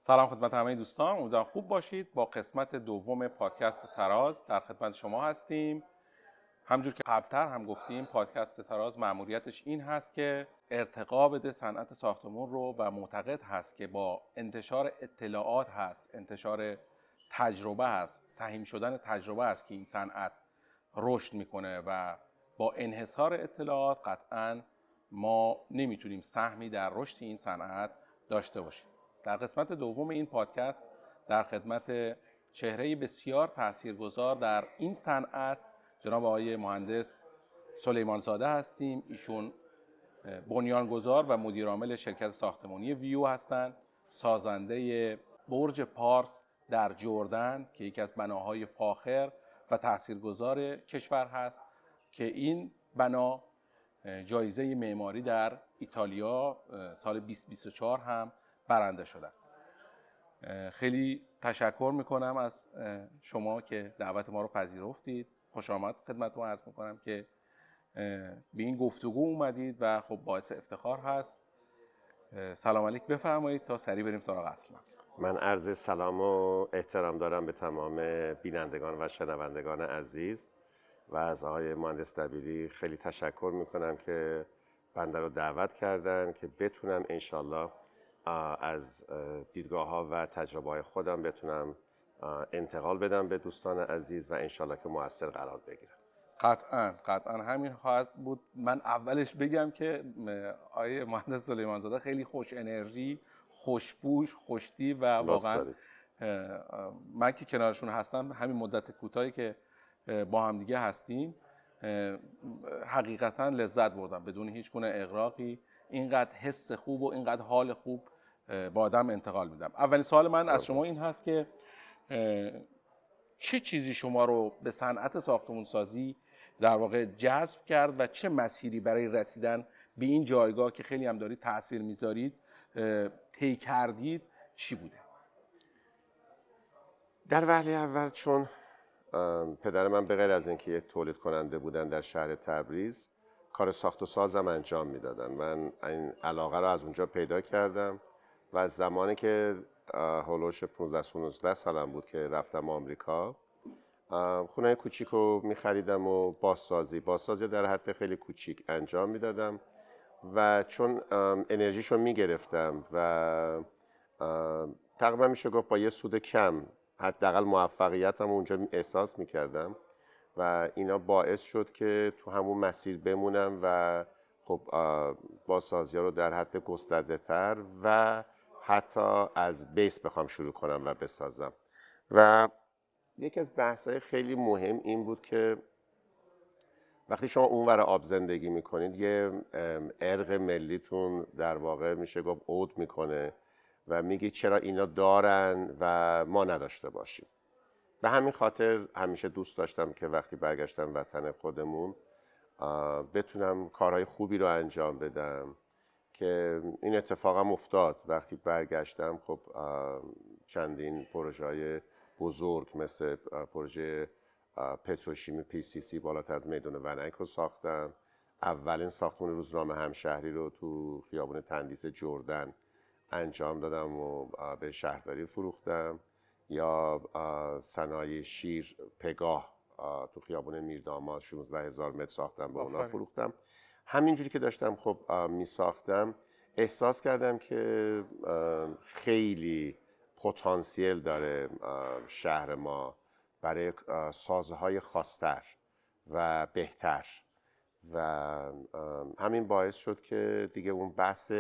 سلام خدمت همه دوستان، امیدوارم خوب باشید. با قسمت دوم پادکست تراز در خدمت شما هستیم. همونجور که قبلتر هم گفتیم، پادکست تراز مأموریتش این هست که ارتقا بده صنعت ساختمون رو و معتقد هست که با انتشار اطلاعات هست، انتشار تجربه هست، سهیم شدن تجربه هست که این صنعت رشد میکنه و با انحصار اطلاعات قطعاً ما نمیتونیم سهمی در رشد این صنعت داشته باشیم. در قسمت دوم این پادکست در خدمت چهره بسیار تاثیرگذار در این صنعت جناب آقای مهندس سلیمان زاده هستیم. ایشون بنیانگذار و مدیرعامل شرکت ساختمانی ویو هستند، سازنده برج پارس در جردن که یکی از بناهای فاخر و تاثیرگذار کشور هست که این بنا جایزه معماری در ایتالیا سال 2024 هم برنده شدن. خیلی تشکر میکنم از شما که دعوت ما رو پذیرفتید. خوش آمد خدمتتون عرض میکنم که به این گفتگو اومدید و خب باعث افتخار هست. سلام علیک بفرمایید تا سریع بریم سراغ اصل. من عرض سلام و احترام دارم به تمام بینندگان و شنوندگان عزیز و از آقای مهندس دبیری خیلی تشکر میکنم که بنده رو دعوت کردن که بتونم انشالله از دیدگاه‌ها و تجربه‌های خودم بتونم انتقال بدم به دوستان عزیز و انشالله که مؤثر قرار بگیرم. قطعاً همین خواهد بود. من اولش بگم که آقای مهندس سلیمان زاده خیلی خوش انرژی، خوشبوش، خوشتی و واقعا من که کنارشون هستم همین مدت کوتاهی که با هم دیگه هستیم حقیقتاً لذت بردم بدون هیچ گونه اغراقی. اینقدر حس خوب و اینقدر حال خوب با آدم انتقال میدم. اولین سوال من از شما این هست که چه چیزی شما رو به صنعت ساختمون سازی در واقع جذب کرد و چه مسیری برای رسیدن به این جایگاه که خیلی هم دارید تأثیر میذارید طی کردید چی بوده؟ در وهله اول چون پدر من به غیر از اینکه تولید کننده بودن در شهر تبریز، کار ساخت و سازم انجام میدادن. من این علاقه رو از اونجا پیدا کردم و از زمانی که هولوش 15-16 سالم بود که رفتم آمریکا، خونه کوچیک رو می‌خریدم و بازسازی در حد خیلی کوچیک انجام میدادم و چون انرژیشو میگرفتم و تقریبا میشه گفت با یه سود کم حداقل موفقیتم اونجا احساس میکردم و اینا باعث شد که تو همون مسیر بمونم و خب بازسازی ها رو در حد گسترده تر و حتی از بیس بخوام شروع کنم و بسازم. و یکی از بحث‌های خیلی مهم این بود که وقتی شما اونور آب زندگی میکنید یه ارق ملیتون در واقع میشه گفت عود میکنه و میگی چرا اینا دارن و ما نداشته باشیم. به همین خاطر همیشه دوست داشتم که وقتی برگشتم وطن خودمون بتونم کارهای خوبی رو انجام بدم که این اتفاقم افتاد. وقتی برگشتم خب چندین پروژه‌های بزرگ مثل پروژه پتروشیمی PCC بالاتر از میدان ونک رو ساختم. اولین ساختمان روزنامه همشهری رو تو خیابان تندیس جردن انجام دادم و به شهرداری فروختم. یا صنایع شیر پگاه تو خیابان میرداماد 16,000 متر ساختم، به اونا فروختم. همینجوری که داشتم خب می ساختم احساس کردم که خیلی پتانسیل داره شهر ما برای سازهای خاص‌تر و بهتر و همین باعث شد که دیگه اون بحث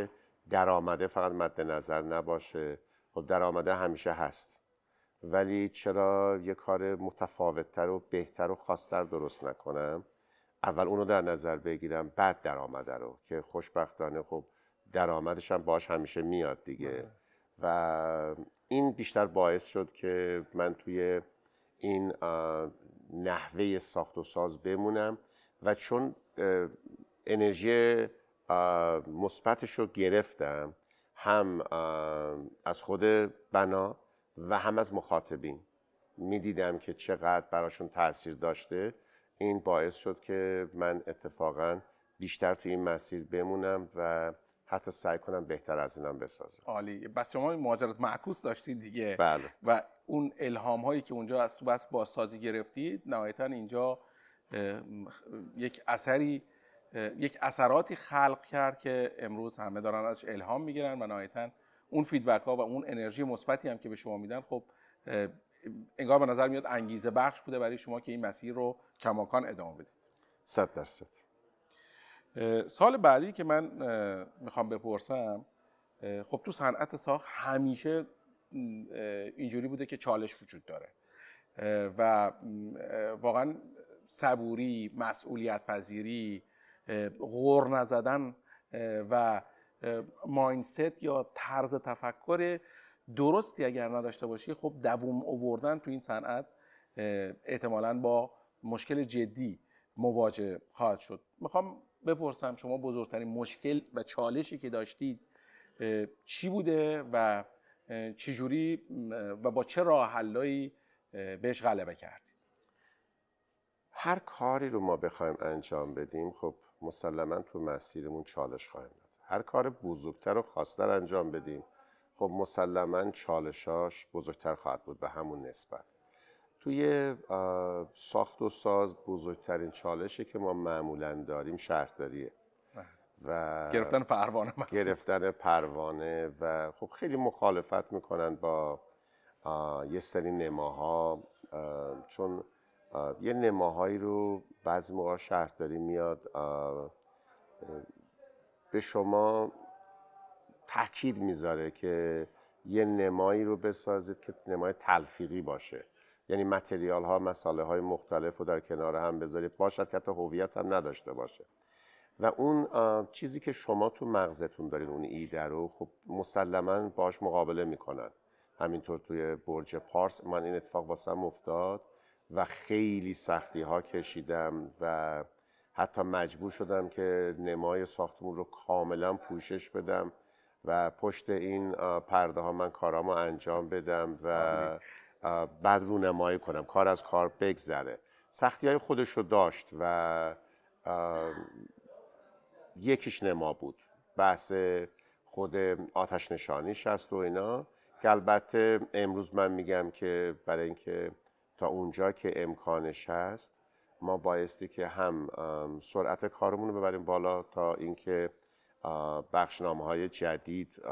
درآمده فقط مد نظر نباشه. خب درآمده همیشه هست، ولی چرا یه کار متفاوت‌تر و بهتر و خاص‌تر درست نکنم؟ اول اونو در نظر بگیرم بعد درآمده رو، که خوشبختانه خب درآمدش هم باش همیشه میاد دیگه. و این بیشتر باعث شد که من توی این نحوه ساخت و ساز بمونم و چون انرژی مثبتش رو گرفتم هم از خود بنا و هم از مخاطبین، میدیدم که چقدر براشون تأثیر داشته. این باعث شد که من اتفاقا بیشتر توی این مسیر بمونم و حتی سعی کنم بهتر از اینم بسازم. عالی. بس شما مهاجرت معکوس داشتید دیگه. بله. و اون الهام هایی که اونجا از تو بس بازسازی گرفتید نهایتا اینجا یک اثراتی خلق کرد که امروز همه دارن ازش الهام میگیرن و نهایتا اون فیدبک ها و اون انرژی مثبتی هم که به شما میدن خب انگار به نظر میاد انگیزه بخش بوده برای شما که این مسیر رو کماکان ادامه بدید. 100%. سال بعدی که من میخوام بپرسم، خب تو صنعت ساخت همیشه اینجوری بوده که چالش وجود داره و واقعا صبوری، مسئولیت پذیری، غر نزدن و مایندست یا طرز تفکر درستی اگر نداشته باشی خب دوام آوردن تو این صنعت احتمالاً با مشکل جدی مواجه خواهد شد. میخوام بپرسم شما بزرگترین مشکل و چالشی که داشتید چی بوده و چجوری و با چه راه حلایی بهش غلبه کردید؟ هر کاری رو ما بخوایم انجام بدیم خب مسلماً تو مسیرمون چالش خواهیم داد. هر کار بزرگتر و خاص‌تر انجام بدیم خب مسلماً چالشاش بزرگتر خواهد بود به همون نسبت. توی ساخت و ساز بزرگترین چالشی که ما معمولاً داریم شهرداریه و گرفتن پروانه و خب خیلی مخالفت میکنن با یه سری نماها، چون یه نماهایی رو بعضی موقع شهرداری میاد به شما تاکید میذاره که یه نمایی رو بسازید که نمای تلفیقی باشه، یعنی متریال ها، مساله های مختلف رو در کنار هم بذارید، باشد که حتی هویت هم نداشته باشه و اون چیزی که شما تو مغزتون دارین، اون ایده رو خب مسلماً باش مقابله میکنن. همینطور توی برج پارس من این اتفاق واسم افتاد و خیلی سختی ها کشیدم و حتی مجبور شدم که نمای ساختمون رو کاملا پوشش بدم و پشت این پرده ها من کارامو انجام بدم و بعد رو نمایی کنم، کار از کار بگذره. سختی های خودش رو داشت و یکیش نما بود، بحث خود آتش نشانیش هست و اینا که البته امروز من میگم که برای اینکه تا اونجا که امکانش هست ما بایستی که هم سرعت کارمون رو ببریم بالا تا اینکه بخشنامه‌های جدید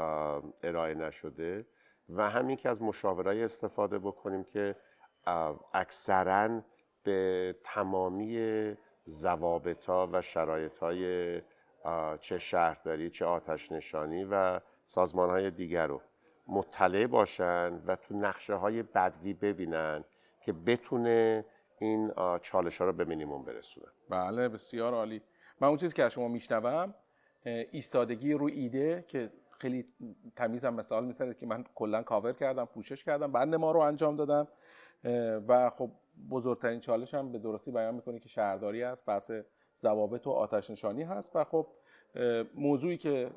ارائه نشده و همین که از مشاورای استفاده بکنیم که اکثراً به تمامی ضوابط‌ها و شرایط‌های چه شهرداری، چه آتش نشانی و سازمان‌های دیگر رو مطلع باشن و تو نقشه‌های بدوی ببینن که بتونه این چالش‌ها رو به مینیمم برسونه. بله بسیار عالی. من اون چیزی که از شما میشنوم ایستادگی رو ایده که خیلی تمیزم مثال می‌زنید که من کلا کاور کردم، پوشش کردم، بعد ما رو انجام دادم و خب بزرگترین چالش هم به درستی بیان می‌کنی که شهرداری است، بحث ضوابط و آتش نشانی هست و خب موضوعی که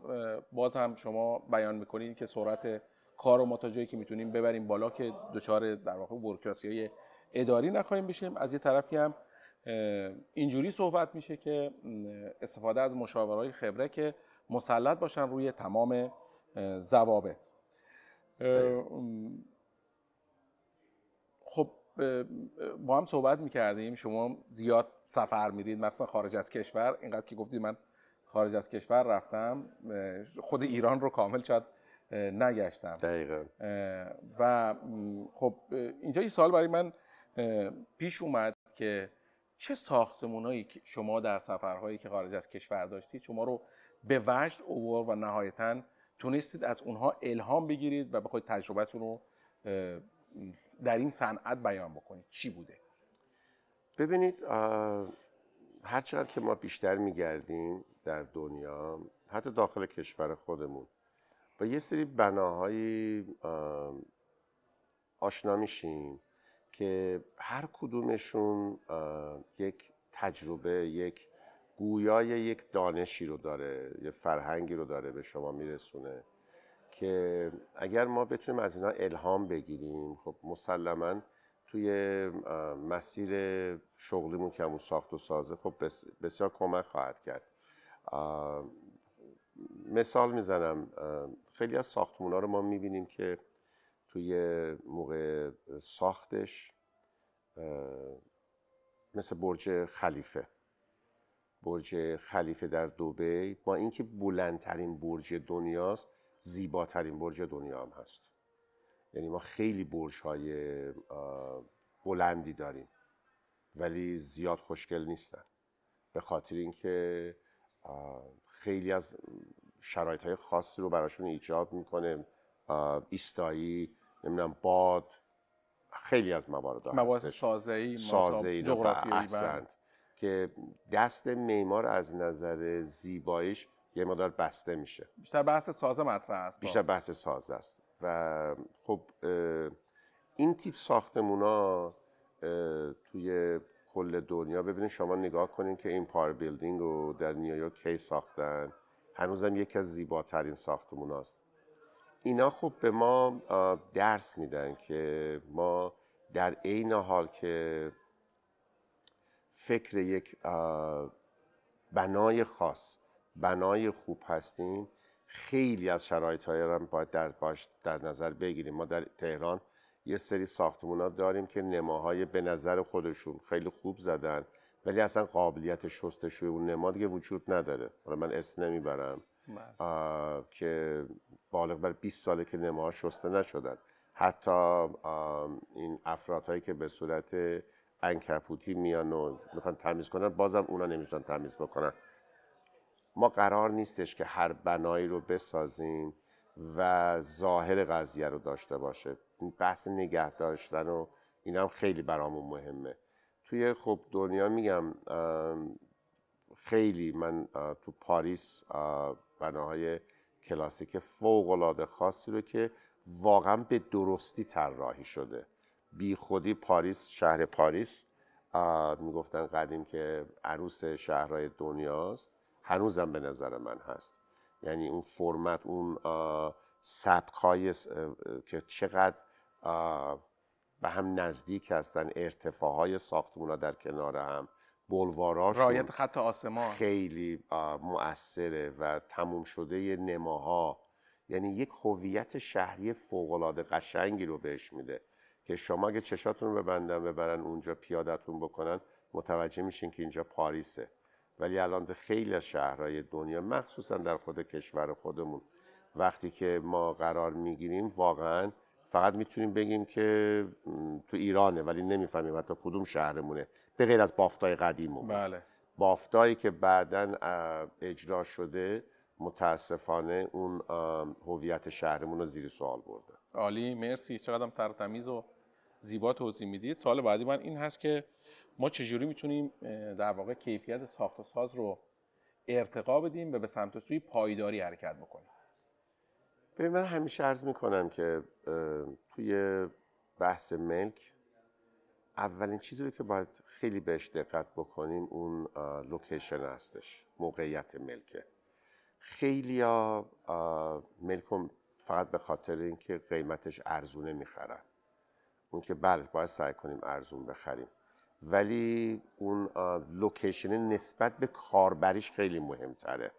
باز هم شما بیان می‌کنید که سرعت کار و ما تا جایی که میتونیم ببریم بالا که دچار در واقع بوروکراسی‌های اداری نخواهیم بشیم. از یه طرفی هم اینجوری صحبت میشه که استفاده از مشاورای خبره که مسلط باشن روی تمام ضوابط. خب با هم صحبت میکردیم، شما زیاد سفر میرید مخصوصا خارج از کشور، اینقدر که گفتید من خارج از کشور رفتم، خود ایران رو کامل شاید نگشتم. دقیقاً. و خب اینجا یه سوال برای من پیش اومد که چه ساختمونایی که شما در سفرهایی که خارج از کشور داشتید شما رو به وجد آورد و نهایتاً تونستید از اونها الهام بگیرید و بخواید تجربتون رو در این صنعت بیان بکنید؟ چی بوده؟ ببینید هر چقدر که ما بیشتر میگردیم در دنیا، حتی داخل کشور خودمون، با یه سری بناهایی آشنا میشیم که هر کدومشون یک تجربه، یک گویای یک دانشی رو داره، یه فرهنگی رو داره به شما میرسونه که اگر ما بتونیم از اینا الهام بگیریم خب مسلماً توی مسیر شغلیمون که همون ساخت و سازه خب بسیار کمک خواهد کرد. مثال میزنم، خیلی از ساختمونا رو ما میبینیم که توی موقع ساختش مثل برج خلیفه در دبی، با اینکه بلندترین برج دنیاست، زیباترین برج دنیا هم هست. یعنی ما خیلی برج‌های بلندی داریم ولی زیاد خوشگل نیستن، به خاطر اینکه خیلی از شرایط‌های خاصی رو براشون ایجاد میکنه، ایستایی، نمیدونم، باد، خیلی از موارد مباحث هستش، سازه‌ای جغرافیایی احسنت، که دست معمار از نظر زیباییش یه مقدار بسته میشه. بیشتر بحث سازه مطرح است. بیشتر بحث سازه است و خب این تیپ ساختمونا توی کل دنیا، ببینید شما نگاه کنین که این پار بیلدینگ رو در نیویورک کی ساختن، هنوزم یکی از زیباترین ساختموناست. اینا خب به ما درس میدن که ما در عین حال که فکر یک بنای خاص، بنای خوب هستیم، خیلی از شرایط‌های رو باید در نظر بگیریم. ما در تهران یه سری ساختمان‌ها داریم که نماهای به نظر خودشون خیلی خوب زدن ولی اصلا قابلیت شستشوی اون نما دیگه وجود نداره. حالا من اسم نمیبرم که بالغ بر 20 ساله که نماها شسته نشدن. حتی این افرادهایی که به صورت عنکبوتی میان و میخوان تمیز کنن، بازم اونا نمیتونن تمیز بکنن. ما قرار نیستش که هر بنایی رو بسازیم و ظاهر قضیه رو داشته باشه. این بحث نگه داشتن و این هم خیلی برامون مهمه. توی خب دنیا میگم خیلی، من تو پاریس بناهای کلاسیک فوق‌العاده خاصی رو که واقعا به درستی طراحی شده، بی خودی پاریس، شهر پاریس میگفتن قدیم که عروس شهرهای دنیاست، هنوزم به نظر من هست. یعنی اون فرمت، اون سبک‌های که چقدر به هم نزدیک هستن، ارتفاعهای ساختمونا در کنار هم، بلواراشون، رعایت خط آسمان خیلی مؤثره و تموم شده نماها، یعنی یک هویت شهری فوق‌العاده قشنگی رو بهش میده که شما اگه چشاتون رو ببرن اونجا پیادتون بکنن متوجه میشین که اینجا پاریسه. ولی الان خیلی از شهرهای دنیا، مخصوصا در خود کشور خودمون، وقتی که ما قرار میگیریم واقعا فقط میتونیم بگیم که تو ایرانه ولی نمیفهمیم حتی کدوم شهرمونه، به غیر از بافتای قدیممون. بله. بافتایی که بعداً اجرا شده متاسفانه اون هویت شهرمون رو زیر سوال برده. عالی، مرسی، چقدر ترتمیز و زیبا توضیح میدید. سوال بعدی من این هست که ما چجوری میتونیم در واقع کیفیت ساخت و ساز رو ارتقا بدیم و به سمت سوی پایداری حرکت بکنیم؟ ببین، من همیشه عرض میکنم که توی بحث ملک اولین چیزی رو که باید خیلی بهش دقت بکنیم اون لوکیشن هستش، موقعیت ملکه. خیلیا ملک فقط به خاطر اینکه قیمتش ارزونه میخرن، اون که بله باید سعی کنیم ارزون بخریم، ولی اون لوکیشن نسبت به کاربریش خیلی مهمتره.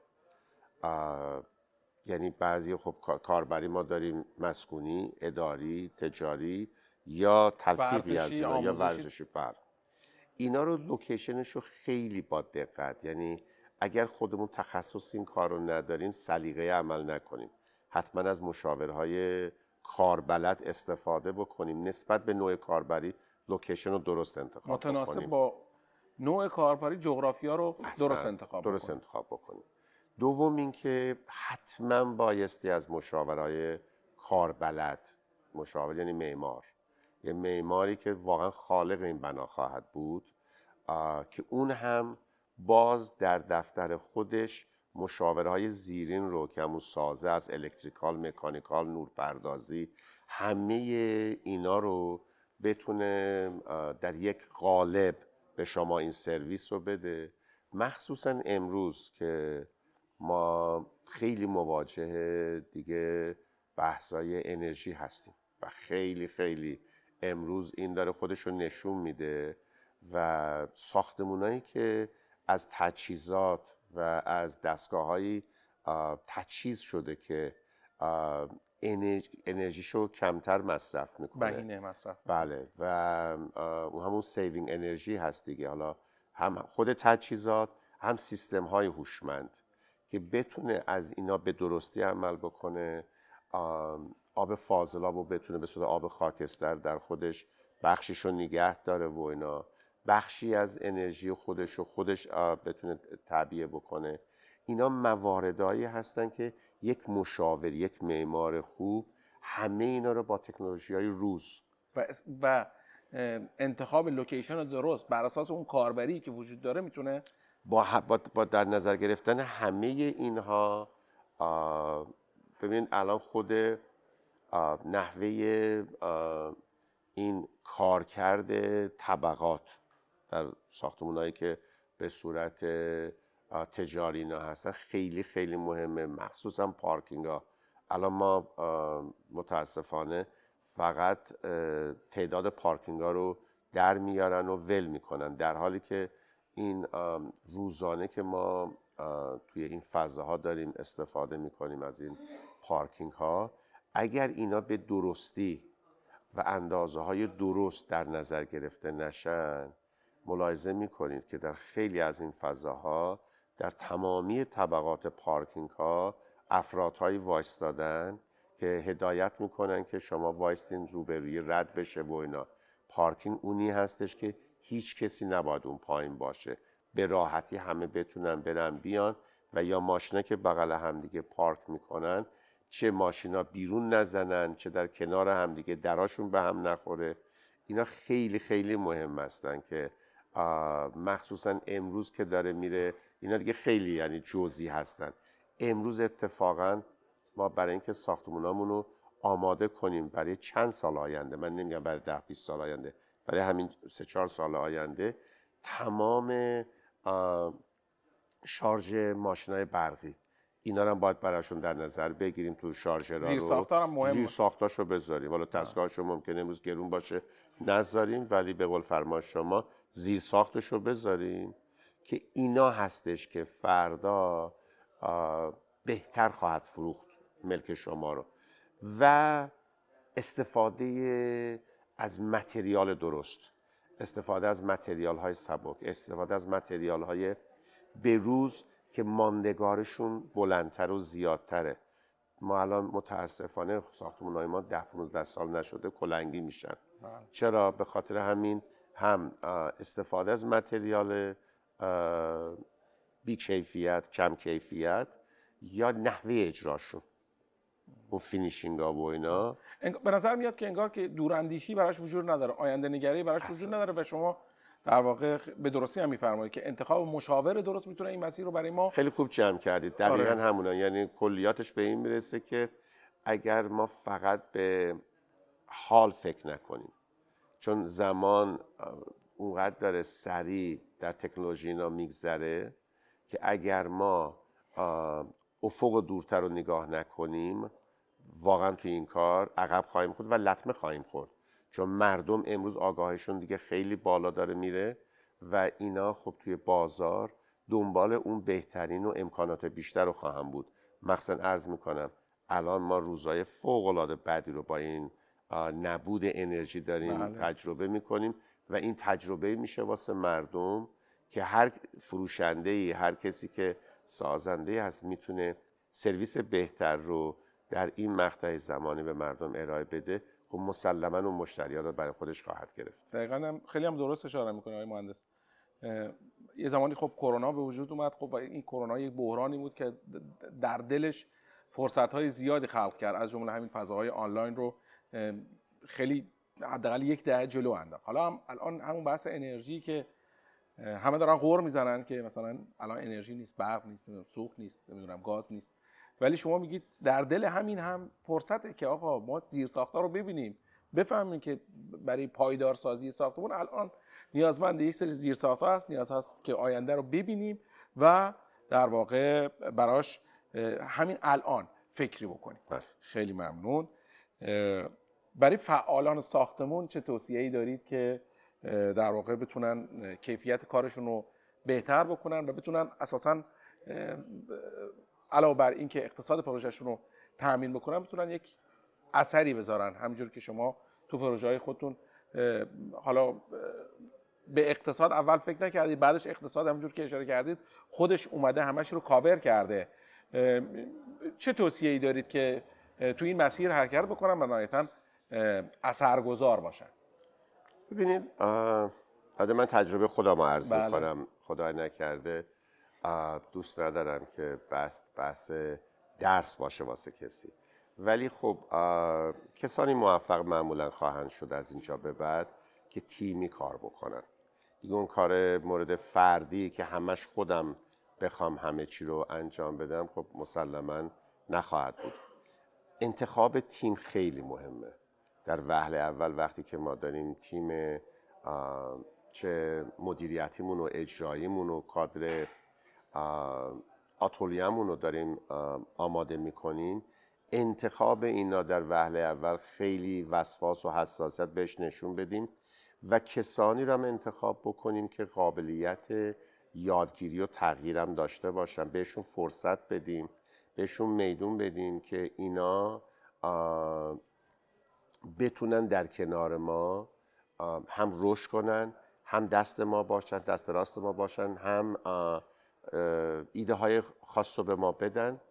یعنی بعضی خب کاربری ما داریم مسکونی، اداری، تجاری یا تلفیقی از اینا یا ورزشی. اینا رو لوکیشنش رو خیلی با دقت، یعنی اگر خودمون تخصص این کار رو نداریم سلیقه عمل نکنیم، حتما از مشاورهای کاربلد استفاده بکنیم، نسبت به نوع کاربری لوکیشن رو درست انتخاب بکنیم، متناسب با نوع کاربری جغرافیا رو درست انتخاب بکنیم. دوم اینکه حتما بایستی از مشاورهای کاربلد، مشاور یعنی معمار، یه معماری که واقعا خالق این بنا خواهد بود، که اون هم باز در دفتر خودش مشاورهای زیرین رو که همون سازه از الکتریکال، مکانیکال، نورپردازی، همه اینا رو بتونه در یک قالب به شما این سرویس رو بده. مخصوصا امروز که ما خیلی مواجه دیگه بحثای انرژی هستیم و خیلی خیلی امروز این داره خودش رو نشون میده و ساختمونایی که از تجهیزات و از دستگاه‌های تجهیز شده که انرژیشو کمتر مصرف میکنه، بهینه مصرف. بله، و همون سیوینگ انرژی هست دیگه. حالا هم خود تجهیزات، هم سیستم های هوشمند که بتونه از اینا به درستی عمل بکنه. آب فاضلاب رو بتونه به صورت آب خاکستر در خودش بخشیشو نگه داره و اینا، بخشی از انرژی خودش بتونه تعبیه بکنه. اینا مواردهایی هستن که یک مشاور، یک معمار خوب همه اینا رو با تکنولوژی‌های روز و انتخاب لوکیشن درست بر اساس اون کاربری که وجود داره میتونه با در نظر گرفتن همه اینها. ببین الان خود نحوه این کارکرد طبقات در ساختمان‌هایی که به صورت تجاری اینا هستن خیلی خیلی مهمه، مخصوصا پارکینگ ها. الان ما متاسفانه فقط تعداد پارکینگ ها رو در میارن و ول میکنن، در حالی که این روزانه که ما توی این فضاها داریم استفاده میکنیم از این پارکینگ ها، اگر اینا به درستی و اندازه های درست در نظر گرفته نشن، ملاحظه میکنید که در خیلی از این فضاها در تمامی طبقات پارکینگ ها افرادهایی وایستادن که هدایت میکنن که شما وایستین روبروی رد بشه و اینا. پارکینگ اونی هستش که هیچ کسی نباید اون پایین باشه، به راحتی همه بتونن برن بیان و یا ماشینا که بغل همدیگه پارک میکنن چه ماشینا بیرون نزنن، چه در کنار همدیگه دراشون به هم نخوره. اینا خیلی خیلی مهم هستن که مخصوصا امروز که داره میره، اینا دیگه خیلی یعنی جزئی هستن. امروز اتفاقا ما برای اینکه ساختمونامون رو آماده کنیم برای چند سال آینده، من نمیگم برای 10-20 سال آینده، برای همین 3-4 سال آینده، تمام شارژ ماشینای برقی اینا رو هم باید براشون در نظر بگیریم تو شارژرها رو. زیر ساختار هم مهمه، زیر ساختاشو بذاریم. حالا دستگاهشو ممکنه امروز گرون باشه نذاریم، ولی به قول فرما شما زیر ساختشو بذاریم که اینا هستش که فردا بهتر خواهد فروخت ملک شما رو. و استفاده از متریال درست، استفاده از متریال های سبک، استفاده از متریال های بروز که ماندگارشون بلندتر و زیادتره. ما الان متاسفانه ساختمان‌های ما 10-15 سال نشده کلنگی میشن. چرا؟ به خاطر همین هم استفاده از متریال بی کیفیت، کم کیفیت، یا نحوه اجراشون و فینیشینگ ها و اینا. به نظر میاد که انگار که دوراندیشی براش وجود نداره، آینده نگری براش وجود نداره و شما در واقع به درستی هم میفرمایید که انتخاب مشاور درست میتونه این مسیر رو برای ما. خیلی خوب جمع کردید. دقیقاً همونا، یعنی کلیاتش به این میرسه که اگر ما فقط به حال فکر نکنیم، چون زمان اونقدر داره سریع در تکنولوژی اینا میگذره که اگر ما افق دورتر رو نگاه نکنیم واقعا توی این کار عقب خواهیم خورد و لطمه خواهیم خورد، چون مردم امروز آگاهیشون دیگه خیلی بالا داره میره و اینا خب توی بازار دنبال اون بهترین و امکانات بیشتر رو خواهم بود. مخصوصا عرض میکنم الان ما روزهای فوق‌العاده بدی رو با این نبود انرژی داریم تجربه میکنیم و این تجربه میشه واسه مردم که هر فروشنده‌ای، هر کسی که سازنده‌ای هست میتونه سرویس بهتر رو در این مقطع زمانی به مردم ارائه بده. خب مسلماً اون مشتری‌ها رو برای خودش خواهد گرفت. دقیقاً خیلی هم درست اشاره می‌کنه آقای مهندس. یه زمانی خب کرونا به وجود اومد، خب این کرونا یک بحرانی بود که در دلش فرصت‌های زیادی خلق کرد، از جمله همین فضاهای آنلاین رو خیلی حداقل یک دهه جلو انداخت. حالا الان همون بحث انرژی که همه دارن غر میزنن که مثلا الان انرژی نیست، برق نیست، سوخت نیست، نمیدونم گاز نیست، ولی شما میگید در دل همین هم فرصته که آقا ما زیرساخت‌ها رو ببینیم، بفهمیم که برای پایدارسازی ساختمون الان نیازمند یک سری زیرساخت‌ها هست، نیاز هست که آینده رو ببینیم و در واقع براش همین الان فکری بکنیم. خیلی ممنون. برای فعالان ساختمون چه توصیه‌ای دارید که در واقع بتونن کیفیت کارشون رو بهتر بکنن و بتونن اساساً علاوه بر این که اقتصاد پروژهشون رو تامین بکنن بتونن یک اثری بذارن. همینجور که شما تو پروژه های خودتون حالا به اقتصاد اول فکر نکردید، بعدش اقتصاد همونجور که اشاره کردید خودش اومده همش رو کاور کرده. چه توصیه‌ای دارید که تو این مسیر حرکت بکنن و نهایتاً اثرگذار باشن؟ ببینید من تجربه خودم رو عرض میکنم. خدای نکرده دوست ندارم که بحث درس باشه واسه کسی، ولی خب کسانی موفق معمولا خواهند شد از اینجا به بعد که تیمی کار بکنن. دیگه اون کار مورد فردی که همش خودم بخوام همه چی رو انجام بدم خب مسلما نخواهد بود. انتخاب تیم خیلی مهمه. در وهله اول وقتی که ما داریم تیم چه مدیریتیمون و اجراییمون و کادر آتولیه‌مون رو داریم آماده میکنیم، انتخاب اینا در وهله اول خیلی وسواس و حساسیت بهش نشون بدیم و کسانی رو هم انتخاب بکنیم که قابلیت یادگیری و تغییرم داشته باشن. بهشون فرصت بدیم، بهشون میدون بدیم که اینا بتونن در کنار ما هم رشد کنن، هم دست ما باشن، دست راست ما باشن، هم ایده های خاص رو به ما بدن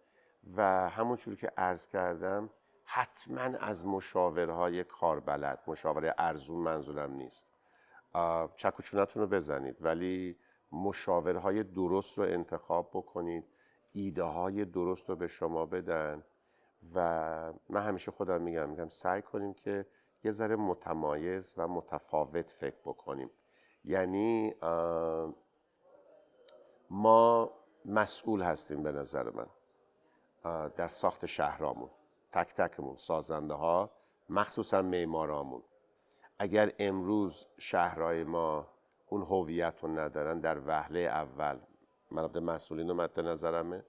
و همونجور که عرض کردم حتما از مشاورهای کاربلد، مشاور ارزون منظورم نیست، چک و چونتون رو بزنید، ولی مشاورهای درست رو انتخاب بکنید، ایده های درست رو به شما بدن و من همیشه خودم میگم سعی کنیم که یه ذره متمایز و متفاوت فکر بکنیم. یعنی ما مسئول هستیم به نظر من در ساخت شهرامون، تک تکمون، سازنده ها، مخصوصا معمارامون. اگر امروز شهرهای ما اون هویت رو ندارن، در وهله اول من مسئولین رو مد نظرمه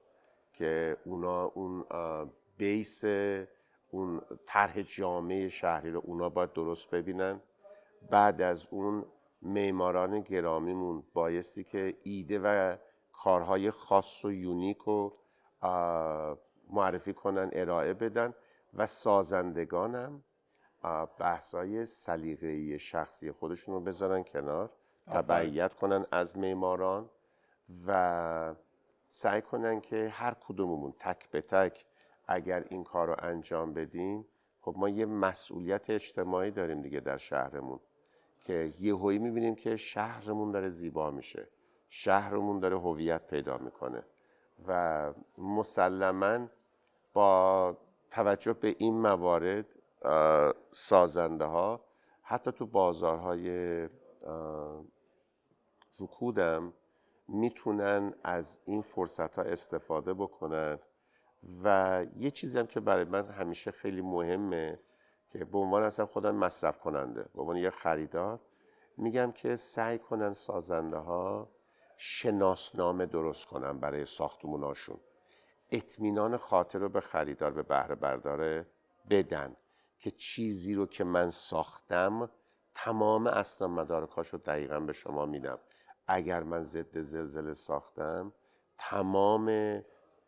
که اونا اون بیس، اون طرح جامعه شهری رو اونا باید درست ببینن. بعد از اون معماران گرامیمون بایستی که ایده و کارهای خاص و یونیک رو معرفی کنن، ارائه بدن و سازندگانم بحثای سلیقه‌ای شخصی خودشون رو بذارن کنار، تبعیت کنن از معماران و سعی کنن که هر کدوممون تک به تک اگر این کار رو انجام بدیم، خب ما یه مسئولیت اجتماعی داریم دیگه در شهرمون که یهویی میبینیم که شهرمون داره زیبا میشه، شهرمون داره هویت پیدا میکنه و مسلماً با توجه به این موارد سازنده ها حتی تو بازارهای رکودم میتونن از این فرصت ها استفاده بکنن. و یه چیزی هم که برای من همیشه خیلی مهمه که به عنوان اصلا خودم مصرف کننده، به عنوان یه خریدار میگم که سعی کنن سازنده ها شناسنامه درست کنن برای ساختموناشون، اطمینان خاطر رو به خریدار، به بهره بردار بدن که چیزی رو که من ساختم تمام اسناد مدارکاش رو دقیقاً به شما میدم. اگر من ضد زلزله ساختم تمام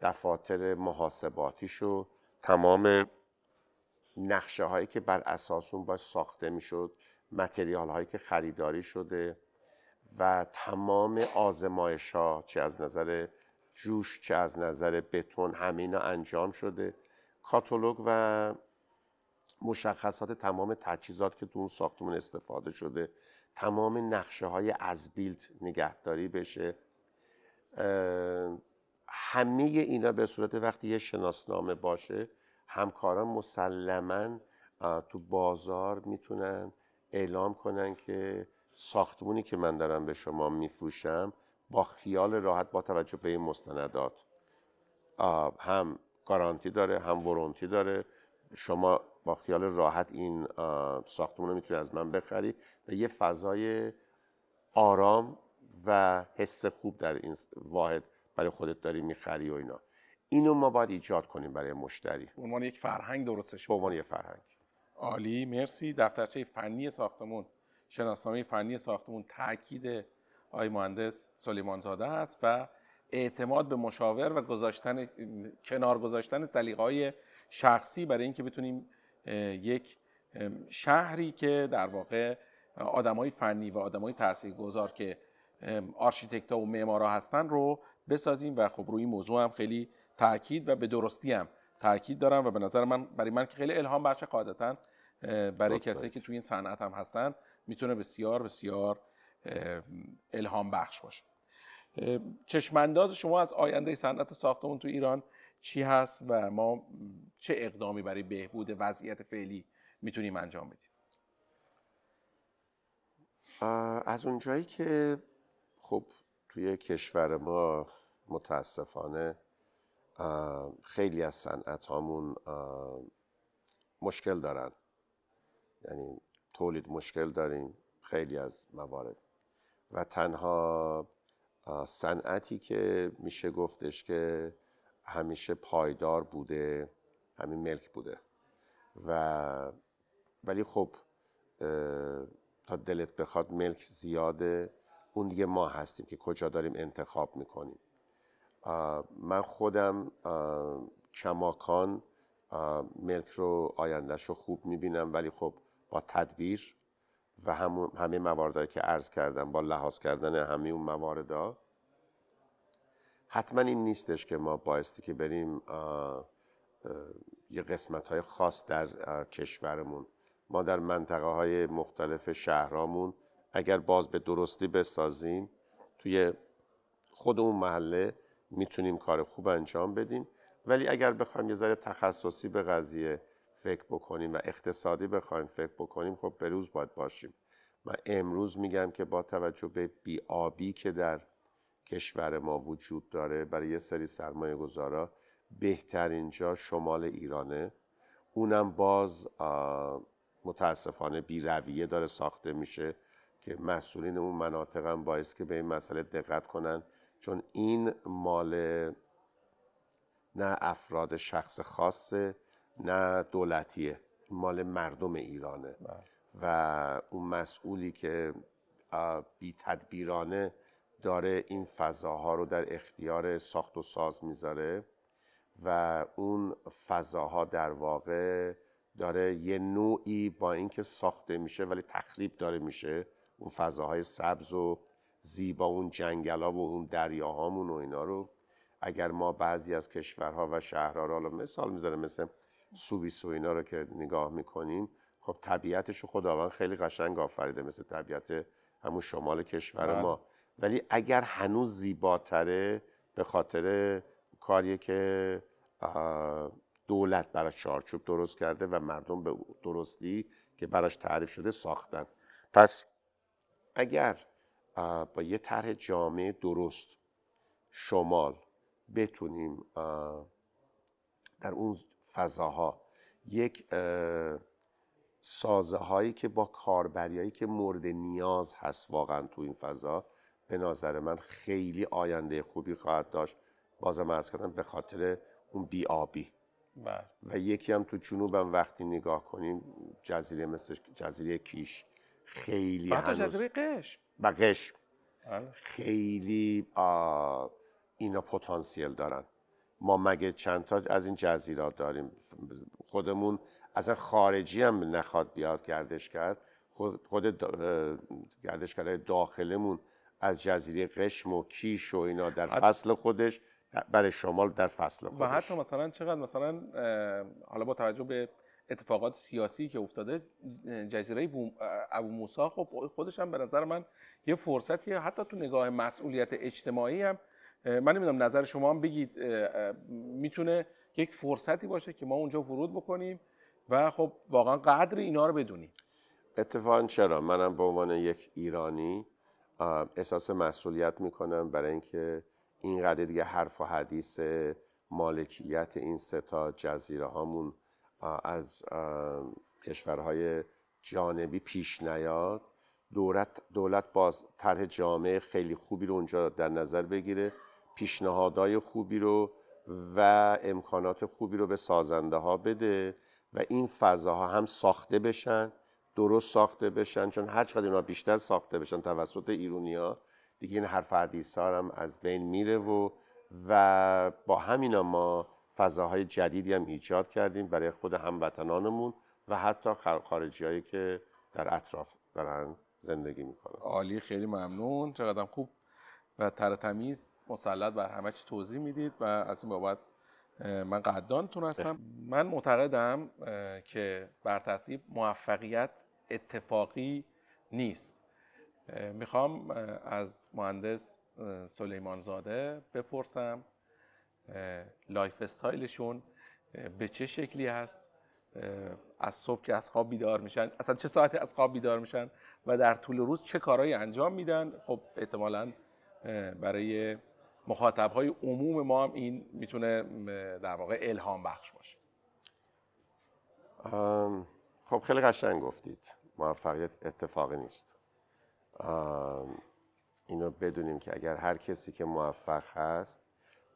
دفاتر محاسباتیشو، تمام نقشه هایی که بر اساس اون باید ساخته میشد، متریال هایی که خریداری شده و تمام آزمایش ها چه از نظر جوش چه از نظر بتون همه اینا انجام شده، کاتالوگ و مشخصات تمام تجهیزات که تو اون ساختمون استفاده شده، تمام نقشه های از بیلت نگهداری بشه. همه اینا به صورت وقتی یه شناسنامه باشه، همکاران مسلماً تو بازار میتونن اعلام کنن که ساختمونی که من دارم به شما میفروشم با خیال راحت با توجه به این مستندات هم گارانتی داره هم ورانتی داره، شما با خیال راحت این ساختمون رو میتونید از من بخرید و یه فضای آرام و حس خوب در این واحد برای خودت داری میخری و اینا. اینو ما باید ایجاد کنیم برای مشتری، به عنوان یک فرهنگ درستش به عنوان یک فرهنگ. عالی، مرسی. دفترچه فنی ساختمون، شناسنامه فنی ساختمون تاکید آقای مهندس سلیمان زاده است و اعتماد به مشاور و کنار گذاشتن سلیقه‌های شخصی برای اینکه بتونیم یک شهری که در واقع آدمای فنی و آدمای تاثیرگذار که آرشیتکت‌ها و معمارا هستن رو بسازیم و خب روی این موضوع هم خیلی تاکید و به درستی هم تاکید دارم و به نظر من برای من که خیلی الهام بخشه، قاعدتاً برای کسایی که توی این صنعت هم هستن میتونه بسیار بسیار الهام بخش باشه. چشمانداز شما از آینده صنعت ساختمون تو ایران چی هست و ما چه اقدامی برای بهبود وضعیت فعلی میتونیم انجام بدیم؟ از اونجایی که خب توی کشور ما متاسفانه خیلی از صنعت هامون مشکل دارن، یعنی تولید مشکل داریم خیلی از موارد و تنها صنعتی که میشه گفتش که همیشه پایدار بوده همین ملک بوده ولی خب تا دلت بخواد ملک زیاده، اون دیگه ما هستیم که کجا داریم انتخاب میکنیم. من خودم کماکان ملک رو آیندهش رو خوب میبینم، ولی خب با تدبیر و همه مواردهایی که عرض کردم، با لحاظ کردن همه اون مواردا، حتما این نیستش که ما بایستی که بریم یه قسمت‌های خاص در کشورمون، ما در منطقه‌های مختلف شهرامون اگر باز به درستی بسازیم توی خود اون محله میتونیم کار خوب انجام بدیم. ولی اگر بخوایم یه ذره تخصصی به قضیه فکر بکنیم و اقتصادی بخوایم فکر بکنیم، خب به روز باید باشیم. من امروز میگم که با توجه به بی‌آبی که در کشور ما وجود داره، برای یه سری سرمایه گذارا بهترین جا شمال ایرانه، اونم باز متاسفانه بی رویه داره ساخته میشه که مسئولین اون مناطق هم باعث که به این مسئله دقت کنن، چون این مال نه افراد شخص خاصه نه دولتیه، مال مردم ایرانه و اون مسئولی که بی تدبیرانه داره این فضاها رو در اختیار ساخت و ساز میذاره و اون فضاها در واقع داره یه نوعی با اینکه ساخته میشه ولی تخریب داره میشه، اون فضاهای سبز و زیبا، اون جنگلا و اون دریاهامون و اینا رو اگر ما بعضی از کشورها و شهرها رو مثال میذارم مثل سوئیس و اینا رو که نگاه میکنیم، خب طبیعتش رو خداوند خیلی قشنگ آفریده مثل طبیعت همون شمال کشور ما، ولی اگر هنوز زیباتره به خاطر کاریه که دولت براش چارچوب درست کرده و مردم به درستی که براش تعریف شده ساختن. پس اگر با یه طرح جامع درست شمال بتونیم در اون فضاها یک سازه هایی که با کاربریایی که مورد نیاز هست واقعا تو این فضا، به نظر من خیلی آینده خوبی خواهد داشت. بازم عرض کردم به خاطر اون بی‌آبی و یکی هم تو جنوبم وقتی نگاه کنیم جزیره مثل جزیره کیش خیلی هنوز جزیره قشم و قشم خیلی اینا پتانسیل دارن. ما مگه چند تا از این جزیرات داریم؟ خودمون اصلا خارجی هم نخواد بیاد گردش کرد، خود گردشگرای داخلمون از جزیره قشم و کیش و اینا در فصل خودش برای شمال در فصل خودش. و حتی مثلا چقدر مثلا حالا با توجه به اتفاقات سیاسی که افتاده، جزیره ابو موسی خب خودش هم به نظر من یه فرصتیه، حتی تو نگاه مسئولیت اجتماعی هم من نمیدونم نظر شما هم بگید، میتونه یک فرصتی باشه که ما اونجا ورود بکنیم و خب واقعا قدر اینا رو بدونیم. اتفاقا چرا؟ منم به عنوان یک ایرانی احساس مسئولیت میکنم برای اینکه اینقدر دیگه حرف و حدیث مالکیت این سه تا جزیره هامون از کشورهای جانبی پیش نیاد. دولت باز طرح جامع خیلی خوبی رو اونجا در نظر بگیره، پیشنهادهای خوبی رو و امکانات خوبی رو به سازنده ها بده و این فضاها هم ساخته بشن، درست ساخته بشن، چون هر چقدر اینا بیشتر ساخته بشن توسط ایرانی‌ها دیگه این حرف حدیث ها هم از بین میره و با همینا ما فضاهای جدیدی هم ایجاد کردیم برای خود هموطنانمون و حتی خارجی هایی که در اطراف دارن زندگی میکنن. عالی، خیلی ممنون. چقدر خوب و ترتمیز مسلط بر همه چی توضیح میدید و از این بابت من قدردانتون هستم. من معتقدم که بر ترتیب موفقیت اتفاقی نیست. میخوام از مهندس سلیمان زاده بپرسم لایف استایلشون به چه شکلی هست، از صبح که از خواب بیدار میشن، اصلا چه ساعتی از خواب بیدار میشن و در طول روز چه کارهایی انجام میدن. خب احتمالاً برای مخاطبهای عموم ما هم این میتونه در واقع الهام بخش باشه. خب خیلی قشنگ گفتید، موفقیت اتفاقی نیست. اینو بدونیم که اگر هر کسی که موفق هست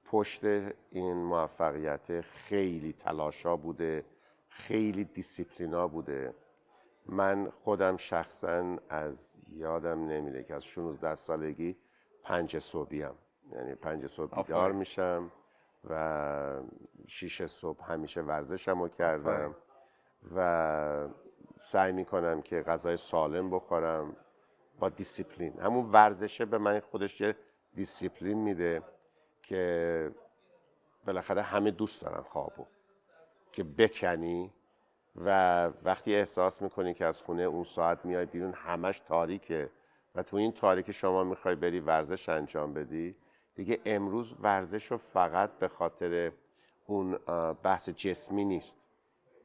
پشت این موفقیت خیلی تلاشا بوده، خیلی دیسیپلینا بوده. من خودم شخصا از یادم نمیره که از 16 سالگی 5 صبحیم، یعنی 5 صبح بیدار میشم و 6 صبح همیشه ورزشمو کردم و سعی میکنم که غذای سالم بخورم با دیسیپلین. همون ورزشه به من خودش یه دیسیپلین میده که بالاخره همه دوست دارن خوابو که بکنی و وقتی احساس میکنی که از خونه اون ساعت میای بیرون همش تاریکه و تو این تاریکی شما میخوای بری ورزش انجام بدی، دیگه امروز ورزش رو فقط به خاطر اون بحث جسمی نیست،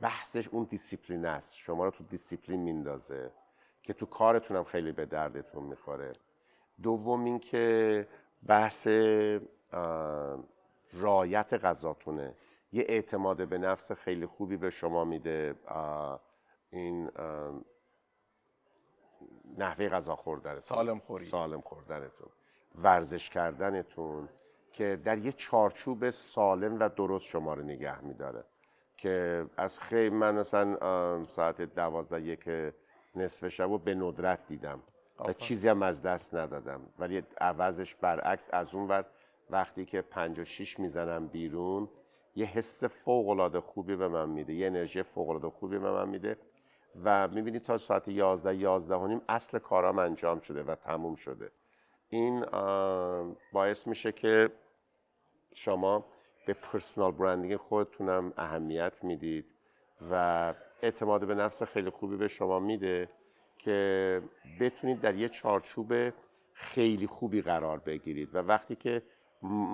بحثش اون دیسیپلین است. شما رو تو دیسیپلین میندازه که تو کارتون هم خیلی به دردتون میخوره. دوم این که بحث رعایت غذاتونه، یه اعتماد به نفس خیلی خوبی به شما میده این نحوه غذا خوردنتون، سالم خوردنتون، ورزش کردنتون که در یه چارچوب سالم و درست شما رو نگه میداره. که از خیلی من مثلا ساعت 12 نصف شب رو به ندرت دیدم و چیزی هم از دست ندادم، ولی عوضش برعکس از اون ور وقتی که 5 و 6 میزنم بیرون یه حس فوق‌العاده خوبی به من میده، یه انرژی فوق‌العاده خوبی به من میده و میبینی تا ساعت 11 و نیم اصل کارام انجام شده و تموم شده. این باعث میشه که شما به پرسونال برندینگ خودتونم اهمیت میدید و اعتماد به نفس خیلی خوبی به شما میده که بتونید در یه چارچوب خیلی خوبی قرار بگیرید و وقتی که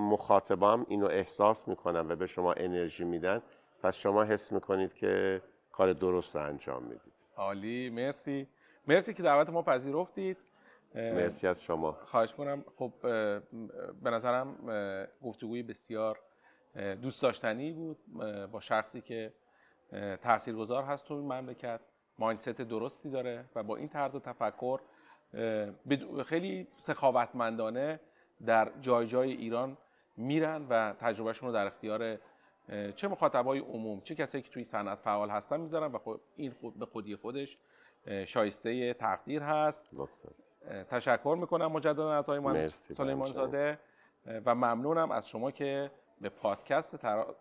مخاطبام اینو احساس میکنن و به شما انرژی میدن، پس شما حس میکنید که کار درست رو انجام میدید. عالی، مرسی. مرسی که دعوت ما پذیرفتید. مرسی از شما. خواهش می‌کنم. خب به نظرم گفتگوی بسیار دوست داشتنی بود با شخصی که تاثیرگذار هست تو این مملکت، مایندست درستی داره و با این طرز تفکر خیلی سخاوتمندانه در جای جای ایران میرن و تجربهشون رو در اختیار چه مخاطبای عموم چه کسایی که توی صنعت فعال هستن میذارن و این به خودی خودش شایسته تقدیر هست. لطفاً. تشکر میکنم مجددا از آقای مهندس سلیمان زاده و ممنونم از شما که به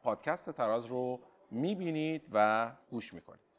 پادکست تراز رو میبینید و گوش میکنید.